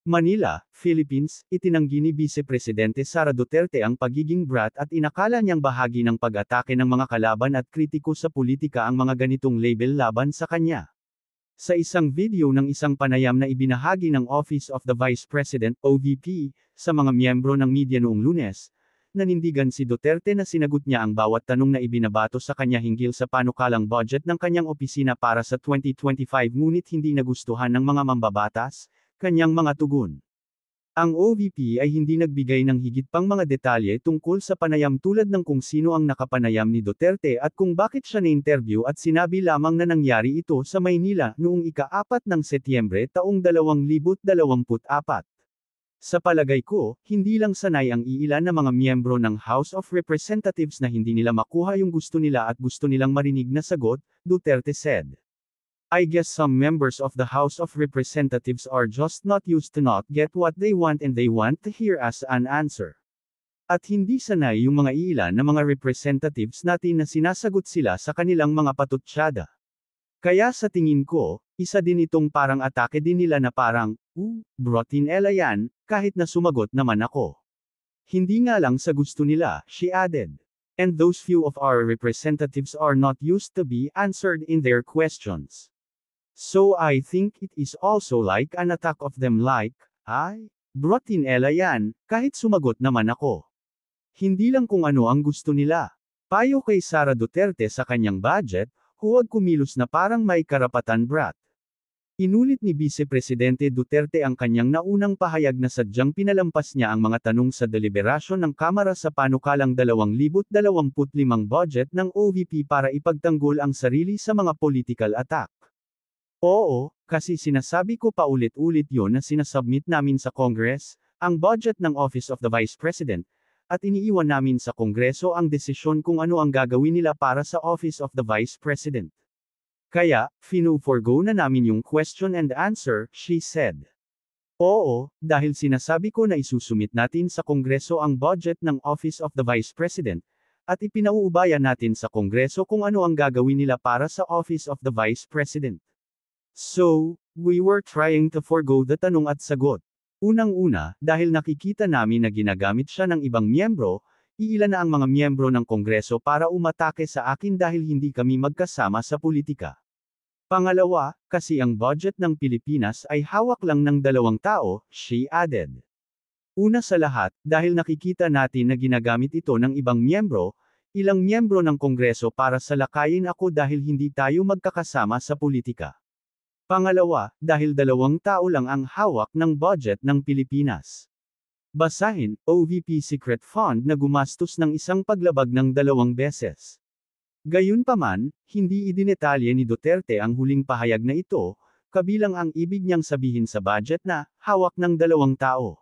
Manila, Philippines, itinanggi ni Vice Presidente Sara Duterte ang pagiging brat at inakala niyang bahagi ng pag-atake ng mga kalaban at kritiko sa politika ang mga ganitong label laban sa kanya. Sa isang video ng isang panayam na ibinahagi ng Office of the Vice President, OVP, sa mga miyembro ng media noong Lunes, nanindigan si Duterte na sinagot niya ang bawat tanong na ibinabato sa kanya hinggil sa panukalang budget ng kanyang opisina para sa 2025 ngunit hindi nagustuhan ng mga mambabatas, kanyang mga tugon. Ang OVP ay hindi nagbigay ng higit pang mga detalye tungkol sa panayam tulad ng kung sino ang nakapanayam ni Duterte at kung bakit siya na-interview at sinabi lamang na nangyari ito sa Maynila noong ika-4 ng Setyembre taong 2024. Sa palagay ko, hindi lang sanay ang iilan na mga miyembro ng House of Representatives na hindi nila makuha yung gusto nila at gusto nilang marinig na sagot, Duterte said. I guess some members of the House of Representatives are just not used to not get what they want and they want to hear as an answer. At hindi sanay yung mga ilan na mga representatives natin na sinasagot sila sa kanilang mga patutsyada. Kaya sa tingin ko, isa din itong parang atake din nila na parang, brotin ela yan, kahit na sumagot naman ako. Hindi nga lang sa gusto nila, she added. And those few of our representatives are not used to be answered in their questions. So I think it is also like an attack of them like, brotin ela yan, kahit sumagot naman ako. Hindi lang kung ano ang gusto nila. Payo kay Sara Duterte sa kanyang budget, huwag kumilos na parang may karapatan brat. Inulit ni Vice Presidente Duterte ang kanyang naunang pahayag na sadyang pinalampas niya ang mga tanong sa deliberasyon ng Kamara sa panukalang 2025 budget ng OVP para ipagtanggol ang sarili sa mga political attack. Oo, kasi sinasabi ko paulit-ulit yon na sinasubmit namin sa Congress, ang budget ng Office of the Vice President, at iniiwan namin sa Kongreso ang desisyon kung ano ang gagawin nila para sa Office of the Vice President. Kaya, fino-forgo na namin yung question and answer, she said. Oo, dahil sinasabi ko na isusumit natin sa Kongreso ang budget ng Office of the Vice President, at ipinauubaya natin sa Kongreso kung ano ang gagawin nila para sa Office of the Vice President. So, we were trying to forgo the tanong at sagot. Unang-una, dahil nakikita namin na ginagamit siya ng ibang miyembro, iilan na ang mga miyembro ng Kongreso para umatake sa akin dahil hindi kami magkasama sa politika. Pangalawa, kasi ang budget ng Pilipinas ay hawak lang ng 2 tao, she added. Una sa lahat, dahil nakikita natin na ginagamit ito ng ibang miyembro, ilang miyembro ng Kongreso para salakayin ako dahil hindi tayo magkakasama sa politika. Pangalawa, dahil 2 tao lang ang hawak ng budget ng Pilipinas. Basahin, OVP Secret Fund na gumastos ng isang paglabag ng 2 beses. Gayunpaman, hindi idinetalye ni Duterte ang huling pahayag na ito, kabilang ang ibig niyang sabihin sa budget na, hawak ng 2 tao.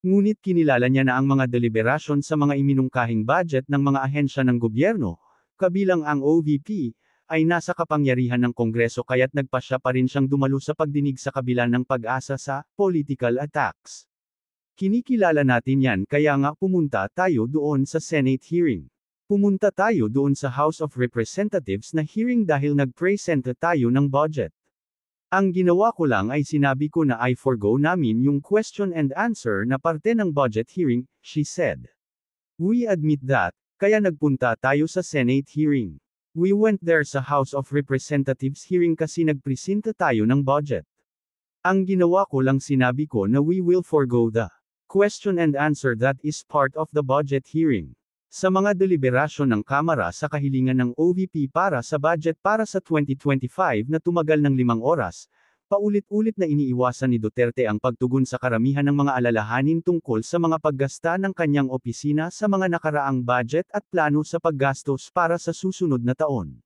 Ngunit kinilala niya na ang mga deliberasyon sa mga iminungkahing budget ng mga ahensya ng gobyerno, kabilang ang OVP, ay nasa kapangyarihan ng Kongreso kaya't nagpasya pa rin siyang dumalo sa pagdinig sa kabila ng pag-asa sa political attacks. Kinikilala natin yan kaya nga pumunta tayo doon sa Senate hearing. Pumunta tayo doon sa House of Representatives na hearing dahil nag-present tayo ng budget. Ang ginawa ko lang ay sinabi ko na I forgo namin yung question and answer na parte ng budget hearing, she said. We admit that, kaya nagpunta tayo sa Senate hearing. We went there sa House of Representatives hearing kasi nagpresenta tayo ng budget. Ang ginawa ko lang sinabi ko na we will forgo the question and answer that is part of the budget hearing. Sa mga deliberasyon ng Kamara sa kahilingan ng OVP para sa budget para sa 2025 na tumagal ng 5 oras, paulit-ulit na iniiwasan ni Duterte ang pagtugon sa karamihan ng mga alalahanin tungkol sa mga paggasta ng kanyang opisina sa mga nakaraang budget at plano sa paggastos para sa susunod na taon.